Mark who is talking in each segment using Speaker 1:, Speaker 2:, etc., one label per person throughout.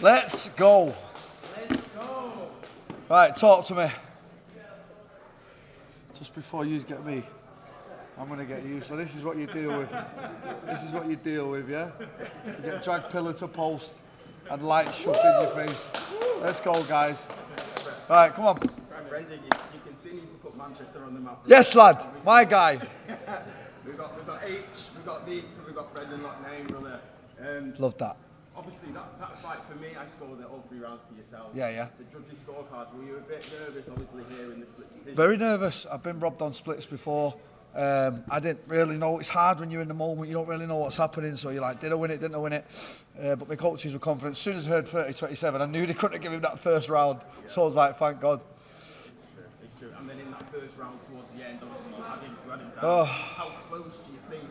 Speaker 1: Let's go.
Speaker 2: Let's go.
Speaker 1: Right, talk to me. Just before you get me, I'm going to get you. So this is what you deal with. This is what you deal with, yeah? You get dragged pillar to post and light shoved in your face. Let's go, guys. Right, come on.
Speaker 2: Brendan, you can see needs to put Manchester on the map.
Speaker 1: Yes, lad. My guy.
Speaker 2: we've got H, we've got Deeks, and we've got Brendan Loughnane, brother.
Speaker 1: Love that.
Speaker 2: Obviously, that fight for me, I scored it all 3 rounds to yourself.
Speaker 1: Yeah.
Speaker 2: The judges' scorecards, were you a bit nervous, obviously, here in the split decision?
Speaker 1: Very nervous. I've been robbed on splits before. I didn't really know. It's hard when you're in the moment. You don't really know what's happening. So you're like, did I win it? Didn't I win it? But my coaches were confident. As soon as I heard 30-27, I knew they couldn't give him that first round. Yeah. So I was like, thank God.
Speaker 2: It's true. And then in that first round towards the end, obviously, you had him down. Oh. How close do you think,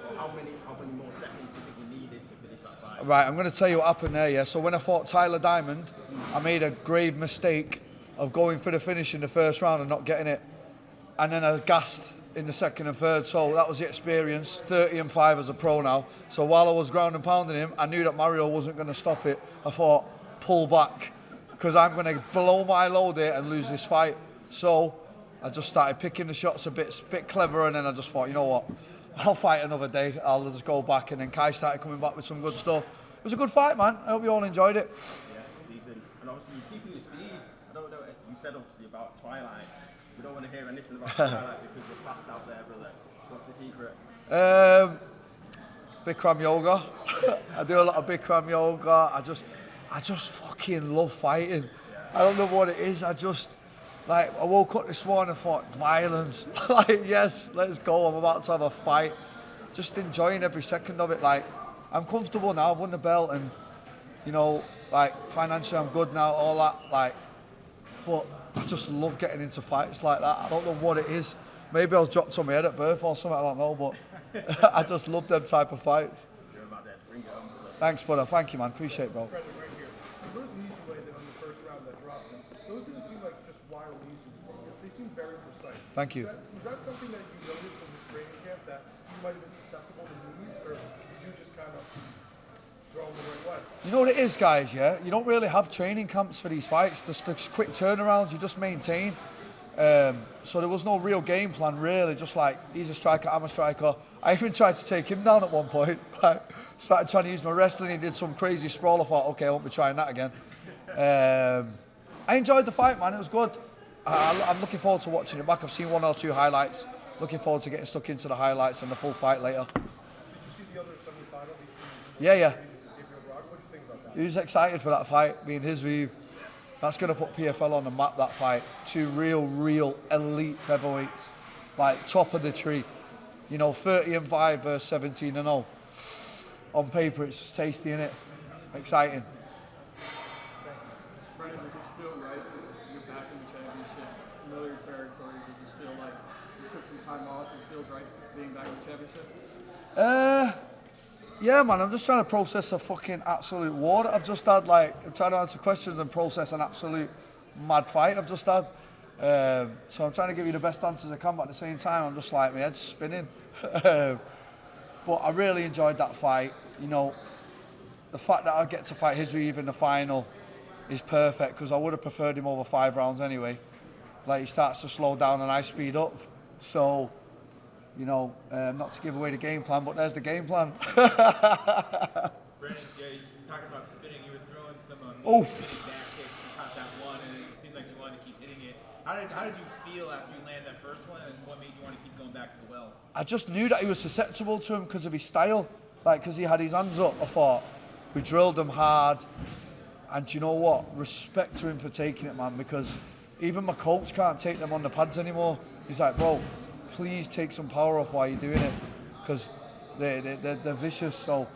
Speaker 2: or how many more seconds do you think you needed to finish that fight?
Speaker 1: Right, I'm going to tell you what happened there, yeah. So when I fought Tyler Diamond, I made a grave mistake of going for the finish in the first round and not getting it. And then I gassed in the second and third, so that was the experience. 30-5 as a pro now. So while I was ground and pounding him, I knew that Mario wasn't going to stop it. I thought, pull back, because I'm going to blow my load here and lose this fight. So I just started picking the shots a bit clever, and then I just thought, you know what, I'll fight another day. I'll just go back, and then Kai started coming back with some good stuff. It was a good fight, man. I hope you all enjoyed it.
Speaker 2: Yeah, decent. And obviously you're keeping your speed. I don't know, you said obviously about Twilight. We don't want to hear anything about Twilight because we're fast out there, brother. What's the secret?
Speaker 1: Bikram yoga. I do a lot of Bikram yoga. I just fucking love fighting. Yeah. I don't know what it is. I woke up this morning and thought, violence. Like, yes, let's go. I'm about to have a fight. Just enjoying every second of it. Like, I'm comfortable now. I've won the belt, and you know, like financially, I'm good now. All that, like, but I just love getting into fights like that. I don't know what it is. Maybe I was dropped on my head at birth or something, I don't know, but I just love them type of fights.
Speaker 2: You're about that. Bring it on, brother.
Speaker 1: Thanks, brother. Thank you, man. Appreciate it, bro.
Speaker 3: Right here. Those knees you landed on the first round that dropped them, those didn't seem like just wild knees. They seem very precise.
Speaker 1: Thank you.
Speaker 3: Was that something that you noticed in this training camp, that you might have been susceptible to knees, or did you just kind of throw them the right way?
Speaker 1: You know what it is, guys, yeah? You don't really have training camps for these fights. There's quick turnarounds, you just maintain. So there was no real game plan, really. Just like, he's a striker, I'm a striker. I even tried to take him down at one point. Right? Started trying to use my wrestling. He did some crazy sprawl. I thought, okay, I won't be trying that again. I enjoyed the fight, man. It was good. I'm looking forward to watching it back. I've seen 1 or 2 highlights. Looking forward to getting stuck into the highlights and the full fight later.
Speaker 3: Did you see the other semi-final?
Speaker 1: Yeah.
Speaker 3: What do you think about that?
Speaker 1: He was excited for that fight, being his view. That's going to put PFL on the map, that fight. 2 real elite featherweights. Like, top of the tree. You know, 30-5 versus 17-0. On paper, it's just tasty, innit? Exciting.
Speaker 4: Brendan, does this feel right? Because you're back in the championship, familiar territory. Does this feel like you took some time off? It feels right being back in the championship?
Speaker 1: Yeah, man, I'm just trying to process a fucking absolute war that I've just had. Like, I'm trying to answer questions and process an absolute mad fight I've just had. So I'm trying to give you the best answers I can, but at the same time, I'm just like, my head's spinning. But I really enjoyed that fight. You know, the fact that I get to fight Hizri in the final is perfect, because I would have preferred him over 5 rounds anyway. Like, he starts to slow down and I speed up. So, you know, not to give away the game plan, but there's the game plan.
Speaker 5: Brendan, yeah, you're talking about spinning. You were throwing some back kicks. You caught that one, and it seemed like you wanted to keep hitting it. How did you feel after you landed that first one, and what made you want to keep going back to the well?
Speaker 1: I just knew that he was susceptible to him because of his style. Like, because he had his hands up, I thought, we drilled him hard. And do you know what? Respect to him for taking it, man, because even my coach can't take them on the pads anymore. He's like, bro, please take some power off while you're doing it, because they're vicious. So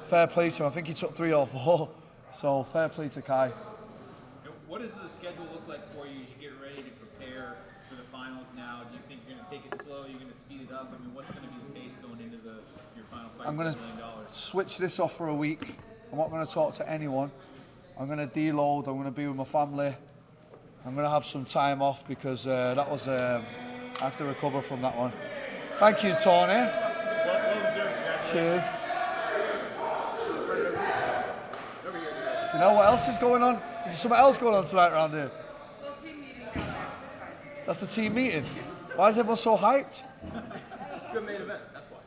Speaker 1: fair play to him. I think he took 3 or 4. So fair play to Kai.
Speaker 5: What does the schedule look like for you as you get ready to prepare for the finals now? Do you think you're going to take it slow? You're going to speed it up? I mean, what's going to be the pace going into your final fight?
Speaker 1: I'm going to switch this off for a week. I'm not going to talk to anyone. I'm going to deload. I'm going to be with my family. I'm going to have some time off, because that was I have to recover from that one. Thank you, Tony.
Speaker 5: Well deserved.
Speaker 1: Cheers. You know what else is going on? Is there something else going on tonight around here?
Speaker 6: Little team meeting down there. It's fine.
Speaker 1: That's the team meeting. Why is everyone so hyped?
Speaker 2: Good main event, that's why.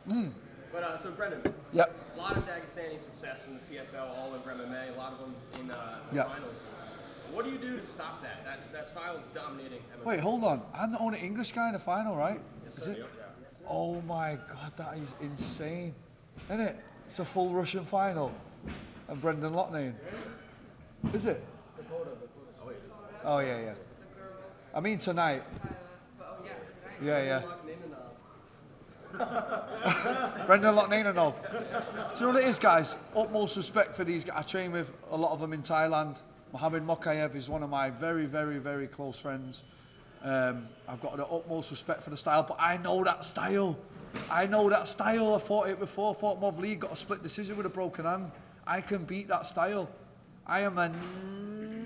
Speaker 2: But so Brendan,
Speaker 1: Yep.
Speaker 2: a lot of Dagestani success in the PFL, all over MMA, a lot of them in the
Speaker 1: Yep.
Speaker 2: finals. What do you do to stop that? That style is dominating MMA.
Speaker 1: Wait, hold on. I'm the only English guy in the final, right?
Speaker 2: Yes,
Speaker 1: Is
Speaker 2: sir.
Speaker 1: it?
Speaker 2: Yeah.
Speaker 1: Oh my God, that is insane. Isn't it? It's a full Russian final. And Brendan Loughnane. Is it? Oh, yeah, yeah. I mean tonight.
Speaker 6: But oh yeah, tonight.
Speaker 1: Yeah. Brendan Loughnane. Do you know what it is, guys? Utmost respect for these guys. I train with a lot of them in Thailand. Mokaev is one of my very, very, very close friends. I've got the utmost respect for the style, but I know that style. I fought it before. Fought Mov Lee, got a split decision with a broken hand. I can beat that style. I am a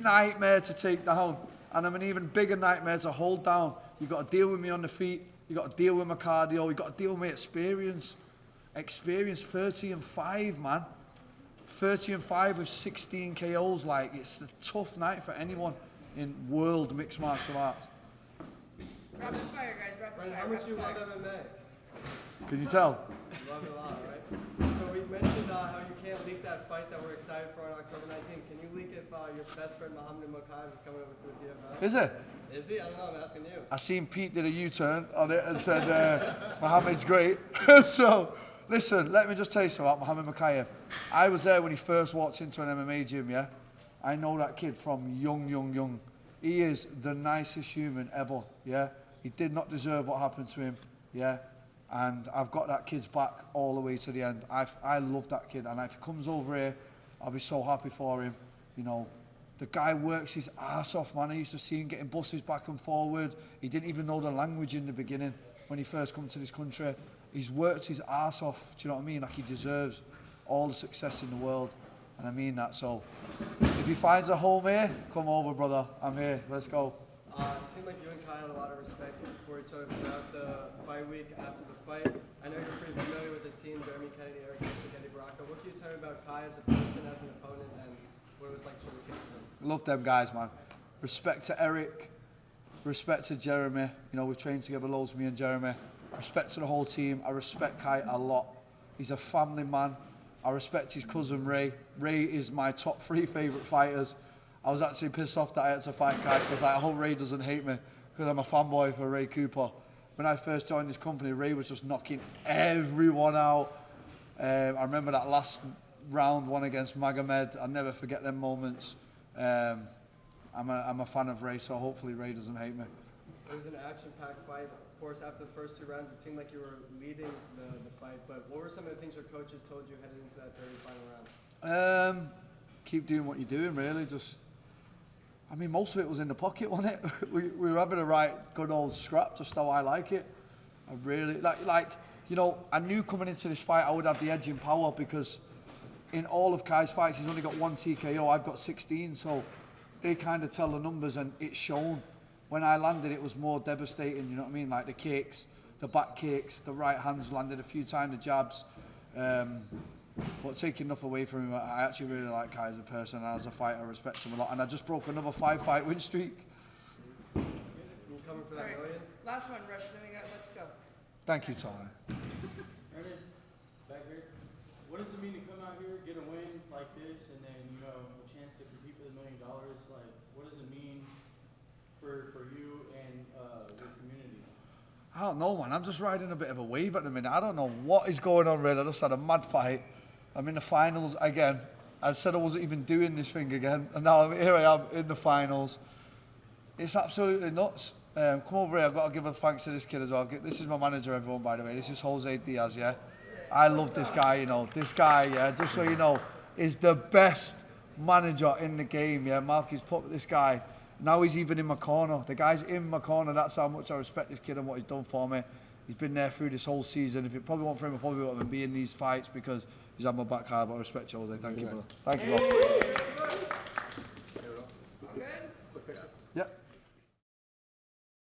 Speaker 1: nightmare to take down, and I'm an even bigger nightmare to hold down. You've got to deal with me on the feet. You've got to deal with my cardio. You've got to deal with my experience. 30-5, man. 30-5 with 16 KOs. Like, it's a tough night for anyone in world mixed martial arts.
Speaker 6: Rapid fire, guys. Rapid
Speaker 7: Brendan,
Speaker 6: fire.
Speaker 7: how much
Speaker 6: rapid
Speaker 7: do you love
Speaker 6: fire.
Speaker 7: MMA?
Speaker 1: Can you tell?
Speaker 7: You love it a lot, right? So we mentioned how you can't leak that fight that we're excited for on October 19th. Can you leak if your best friend Mokaev is coming over to the PFL?
Speaker 1: Is it?
Speaker 7: Is he? I don't know. I'm asking you.
Speaker 1: I seen Pete did a U-turn on it and said, Mohammed's great. So, listen, let me just tell you something about Mohamed Mokaev. I was there when he first walked into an MMA gym, yeah? I know that kid from young. He is the nicest human ever, yeah? He did not deserve what happened to him, yeah? And I've got that kid's back all the way to the end. I love that kid, and if he comes over here, I'll be so happy for him. You know, the guy works his ass off, man. I used to see him getting buses back and forward. He didn't even know the language in the beginning when he first come to this country. He's worked his ass off, do you know what I mean? Like, he deserves all the success in the world, and I mean that. So, if he finds a home here, come over, brother. I'm here. Let's go.
Speaker 7: It seemed like you and Kai had a lot of respect for each other throughout the fight week, after the fight. I know you're pretty familiar with his team, Jeremy Kennedy, Eric Kissick, Eddie Baraka. What can you tell me about Kai as a person, as an opponent, and what it was like to really kick him?
Speaker 1: Love them guys, man. Respect to Eric. Respect to Jeremy. You know, we've trained together loads, me and Jeremy. Respect to the whole team. I respect Kai a lot. He's a family man. I respect his cousin Ray. Ray is my top 3 favourite fighters. I was actually pissed off that I had to fight Kai, so I was like, I hope Ray doesn't hate me, because I'm a fanboy for Ray Cooper. When I first joined this company, Ray was just knocking everyone out. I remember that last round one against Magomed. I'll never forget them moments. I'm a fan of Ray, so hopefully Ray doesn't hate me.
Speaker 7: It was an action-packed fight. Of course, after the first 2 rounds, it seemed like you were leading the fight. But what were some of the things your coaches told you heading into that third and final round?
Speaker 1: Keep doing what you're doing, really. I mean, most of it was in the pocket, wasn't it? we were having a right good old scrap, just how I like it. I really, you know, I knew coming into this fight I would have the edge in power, because in all of Kai's fights, he's only got 1 TKO, I've got 16, so they kind of tell the numbers, and it's shown. When I landed, it was more devastating, you know what I mean? Like the kicks, the back kicks, the right hands landed a few times, the jabs. But taking enough away from him, I actually really like Kai as a person, and as a fighter, I respect him a lot. And I just broke another 5-fight win streak.
Speaker 7: You coming for that
Speaker 6: Alright,
Speaker 7: million?
Speaker 6: last one, Rush. Then we got Let's Go.
Speaker 1: Thank you, Tony.
Speaker 4: Brendan, back here. What does it mean to come out here, get a win like this, and then, you know, a chance to compete for the $1 million? Like, what does it mean for you and your community?
Speaker 1: I don't know, man. I'm just riding a bit of a wave at the minute. I don't know what is going on, really. I just had a mad fight. I'm in the finals again. I said I wasn't even doing this thing again, and now here I am in the finals. It's absolutely nuts. Come over here. I've got to give a thanks to this kid as well. This is my manager, everyone, by the way. This is Jose Diaz, yeah? I love this guy, you know. This guy, yeah, just so you know, is the best manager in the game, yeah? Marky's put this guy. Now he's even in my corner. The guy's in my corner. That's how much I respect this kid and what he's done for me. He's been there through this whole season. If it probably wasn't for him, I probably wouldn't be in these fights, because he's had my back hard. But I respect you, Jose. Thank you, brother. Thank you, bro.